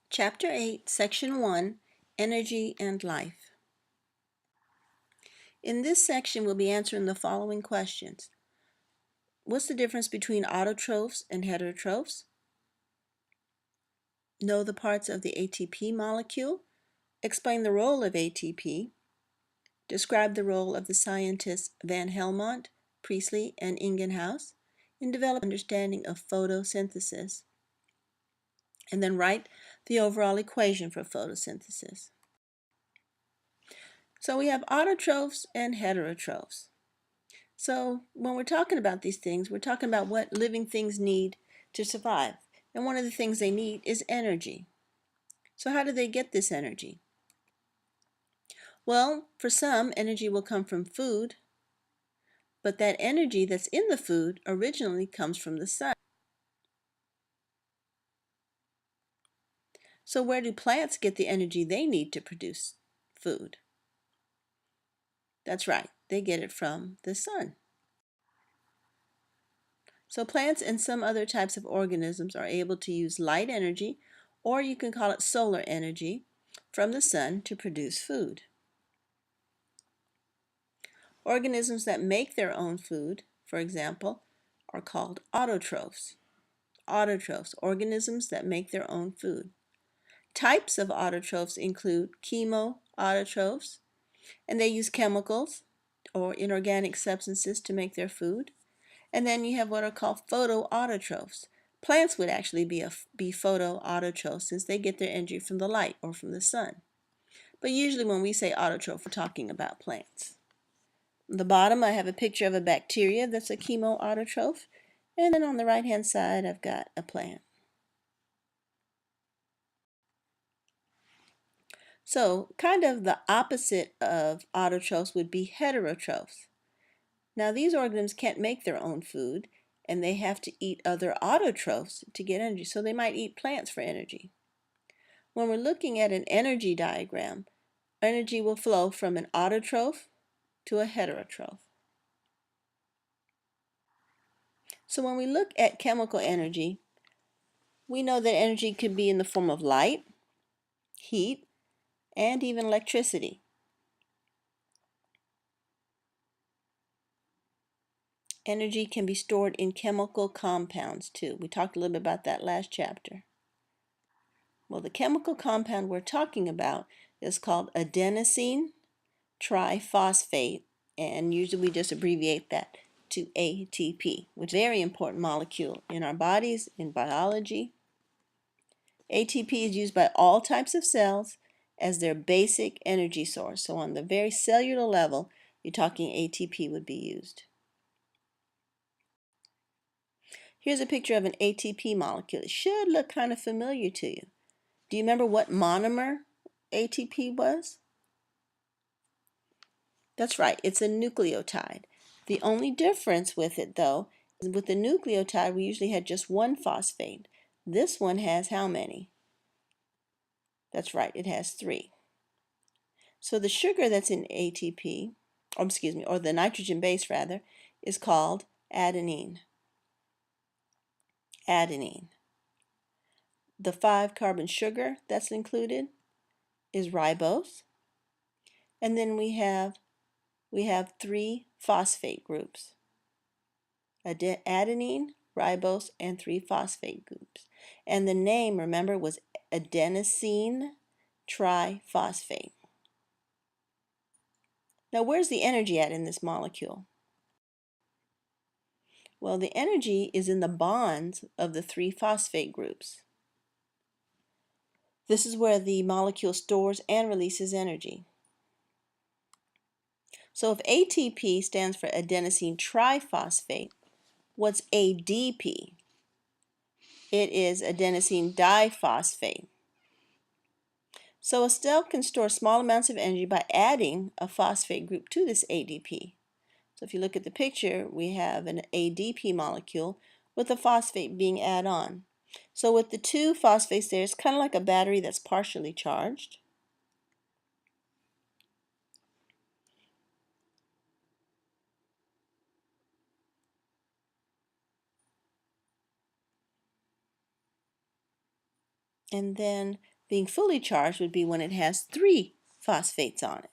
Chapter 8, Section 1, Energy and Life. In this section, we'll be answering the following questions. What's the difference between autotrophs and heterotrophs? Know the parts of the ATP molecule. Explain the role of ATP. Describe the role of the scientists Van Helmont, Priestley, and Ingenhousz in developing understanding of photosynthesis. And then write the overall equation for photosynthesis. So we have autotrophs and heterotrophs. So when we're talking about these things, we're talking about what living things need to survive. And one of the things they need is energy. So how do they get this energy? Well, for some, energy will come from food, but that energy that's in the food originally comes from the sun. So where do plants get the energy they need to produce food? That's right, they get it from the sun. So plants and some other types of organisms are able to use light energy, or you can call it solar energy, from the sun to produce food. Organisms that make their own food, for example, are called autotrophs. Autotrophs, organisms that make their own food. Types of autotrophs include chemoautotrophs, and they use chemicals or inorganic substances to make their food. And then you have what are called photoautotrophs. Plants would actually be photoautotrophs since they get their energy from the light or from the sun. But usually when we say autotroph, we're talking about plants. On the bottom, I have a picture of a bacteria that's a chemoautotroph. And then on the right-hand side, I've got a plant. So kind of the opposite of autotrophs would be heterotrophs. Now these organisms can't make their own food, and they have to eat other autotrophs to get energy, so they might eat plants for energy. When we're looking at an energy diagram, energy will flow from an autotroph to a heterotroph. So when we look at chemical energy, we know that energy could be in the form of light, heat, and even electricity. Energy can be stored in chemical compounds too. We talked a little bit about that last chapter. Well, the chemical compound we're talking about is called adenosine triphosphate, and usually we just abbreviate that to ATP, which is a very important molecule in our bodies, in biology. ATP is used by all types of cells as their basic energy source. So on the very cellular level, you're talking ATP would be used. Here's a picture of an ATP molecule. It should look kind of familiar to you. Do you remember what monomer ATP was? That's right, it's a nucleotide. The only difference with it, though, is with the nucleotide, we usually had just one phosphate. This one has how many? That's right, it has 3. So the sugar that's in ATP, or the nitrogen base rather, is called adenine. Adenine. The 5-carbon sugar that's included is ribose. And then we have 3 phosphate groups. Adenine, ribose, and 3 phosphate groups. And the name, remember, was adenosine triphosphate. Now, where's the energy at in this molecule? Well, the energy is in the bonds of the 3 phosphate groups. This is where the molecule stores and releases energy. So if ATP stands for adenosine triphosphate, what's ADP? It is adenosine diphosphate. So a cell can store small amounts of energy by adding a phosphate group to this ADP. So if you look at the picture, we have an ADP molecule with a phosphate being added on. So with the 2 phosphates there, it's kind of like a battery that's partially charged. And then Being fully charged would be when it has 3 phosphates on it.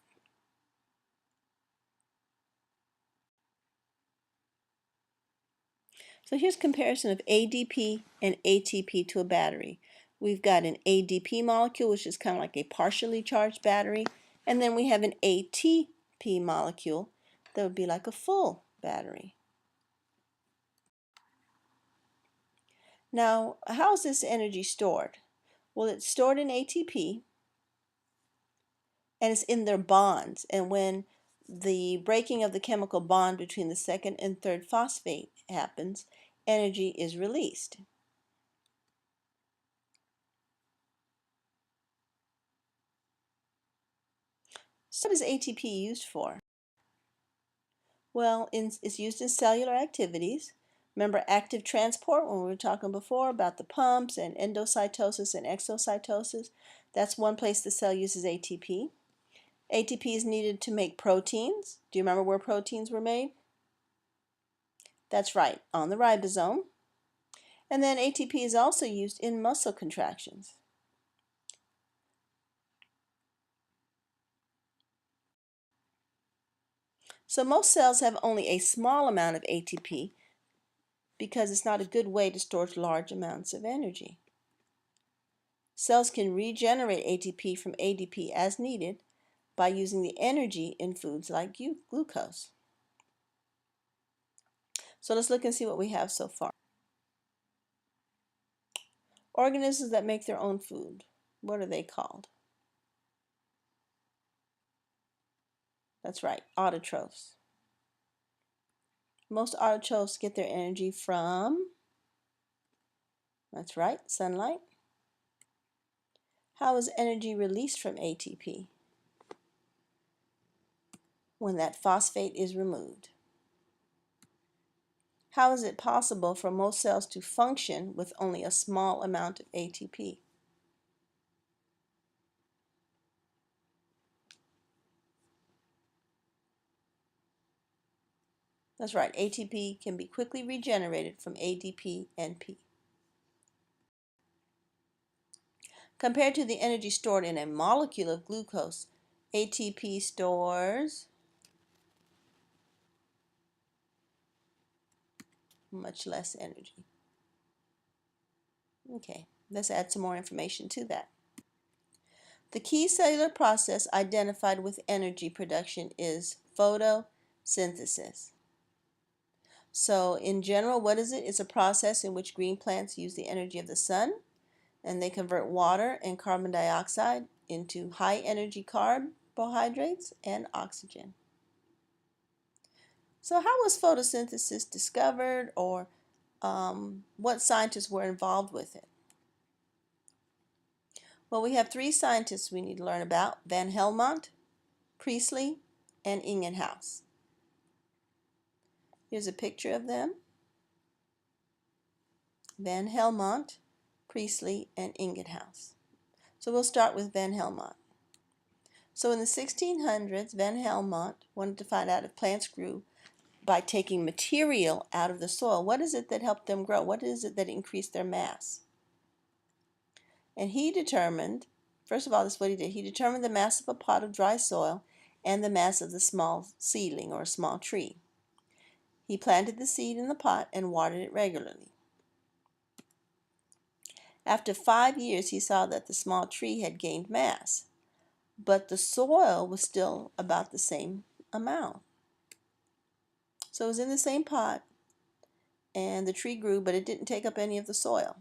So here's comparison of ADP and ATP to a battery. We've got an ADP molecule, which is kind of like a partially charged battery, and then we have an ATP molecule that would be like a full battery. Now, how is this energy stored? Well, it's stored in ATP, and it's in their bonds. And when the breaking of the chemical bond between the second and third phosphate happens, energy is released. So what is ATP used for? Well, it's used in cellular activities. Remember active transport when we were talking before about the pumps and endocytosis and exocytosis? That's one place the cell uses ATP. ATP is needed to make proteins. Do you remember where proteins were made? That's right, on the ribosome. And then ATP is also used in muscle contractions. So most cells have only a small amount of ATP because it's not a good way to store large amounts of energy. Cells can regenerate ATP from ADP as needed by using the energy in foods like glucose. So let's look and see what we have so far. Organisms that make their own food. What are they called? That's right, autotrophs. Most autotrophs get their energy from, that's right, sunlight. How is energy released from ATP? When that phosphate is removed. How is it possible for most cells to function with only a small amount of ATP? That's right, ATP can be quickly regenerated from ADP and P. Compared to the energy stored in a molecule of glucose, ATP stores much less energy. Okay, let's add some more information to that. The key cellular process identified with energy production is photosynthesis. So in general, what is it? It's a process in which green plants use the energy of the sun, and they convert water and carbon dioxide into high energy carbohydrates and oxygen. So how was photosynthesis discovered, or what scientists were involved with it? Well, we have 3 scientists we need to learn about: Van Helmont, Priestley, and Ingenhousz. Here's a picture of them: Van Helmont, Priestley, and Ingenhousz. So we'll start with Van Helmont. So in the 1600s, Van Helmont wanted to find out if plants grew by taking material out of the soil. What is it that helped them grow? What is it that increased their mass? And he determined, first of all, this is what he did. He determined the mass of a pot of dry soil and the mass of the small seedling or a small tree. He planted the seed in the pot and watered it regularly. After 5 years, he saw that the small tree had gained mass, but the soil was still about the same amount. So it was in the same pot, and the tree grew, but it didn't take up any of the soil.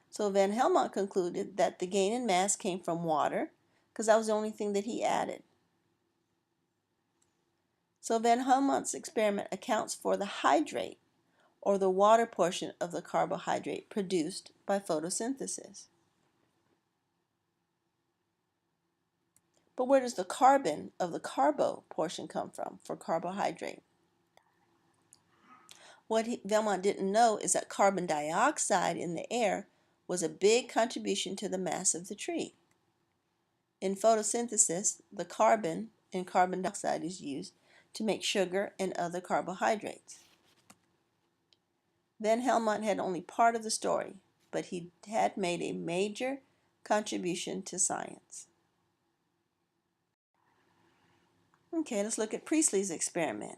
So Van Helmont concluded that the gain in mass came from water, because that was the only thing that he added. So Van Helmont's experiment accounts for the hydrate, or the water portion of the carbohydrate produced by photosynthesis. But where does the carbon of the carbo portion come from for carbohydrate? What Helmont didn't know is that carbon dioxide in the air was a big contribution to the mass of the tree. In photosynthesis, the carbon in carbon dioxide is used to make sugar and other carbohydrates. Van Helmont had only part of the story, but he had made a major contribution to science. Okay, let's look at Priestley's experiment.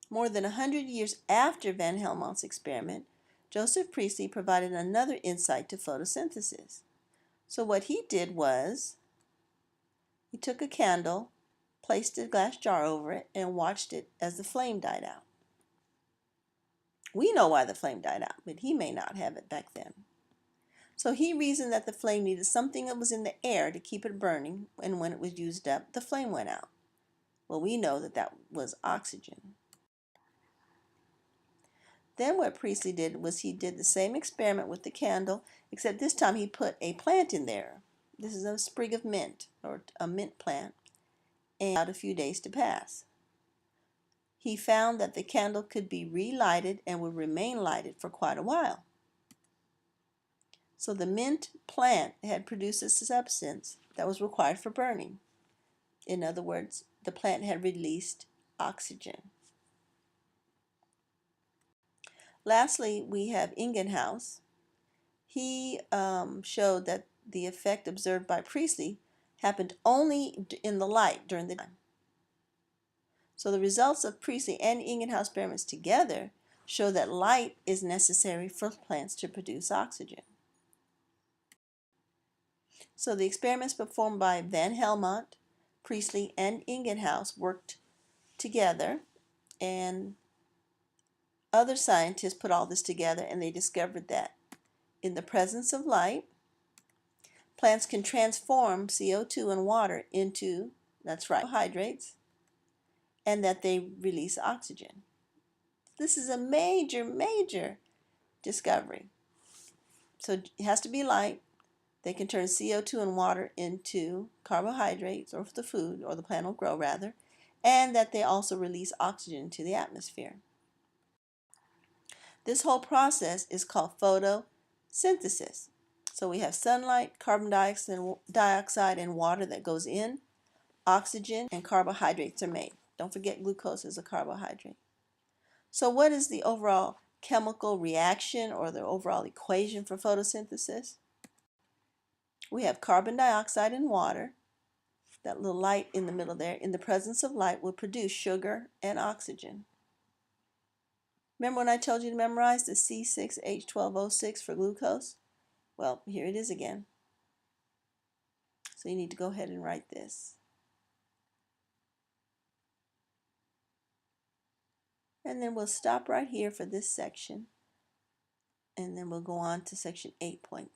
More than 100 years after Van Helmont's experiment, Joseph Priestley provided another insight to photosynthesis. So what he did was, he took a candle, placed a glass jar over it, and watched it as the flame died out. We know why the flame died out, but he may not have it back then. So he reasoned that the flame needed something that was in the air to keep it burning, and when it was used up, the flame went out. Well, we know that that was oxygen. Then what Priestley did was he did the same experiment with the candle, except this time he put a plant in there. This is a sprig of mint, or a mint plant, and allowed a few days to pass. He found that the candle could be relighted and would remain lighted for quite a while. So the mint plant had produced a substance that was required for burning. In other words, the plant had released oxygen. Lastly, we have Ingenhousz. He showed that the effect observed by Priestley happened only in the light during the time. So the results of Priestley and Ingenhousz experiments together show that light is necessary for plants to produce oxygen. So the experiments performed by Van Helmont, Priestley, and Ingenhousz worked together, and other scientists put all this together, and they discovered that in the presence of light, plants can transform CO2 and water into, that's right, carbohydrates, and that they release oxygen. This is a major, major discovery. So it has to be light. They can turn CO2 and water into carbohydrates, or the food, or the plant will grow rather, and that they also release oxygen into the atmosphere. This whole process is called photosynthesis. So we have sunlight, carbon dioxide, and water that goes in, oxygen, and carbohydrates are made. Don't forget glucose is a carbohydrate. So what is the overall chemical reaction or the overall equation for photosynthesis? We have carbon dioxide and water. That little light in the middle there, in the presence of light, will produce sugar and oxygen. Remember when I told you to memorize the C6H12O6 for glucose? Well, here it is again. So you need to go ahead and write this. And then we'll stop right here for this section. And then we'll go on to section 8.2.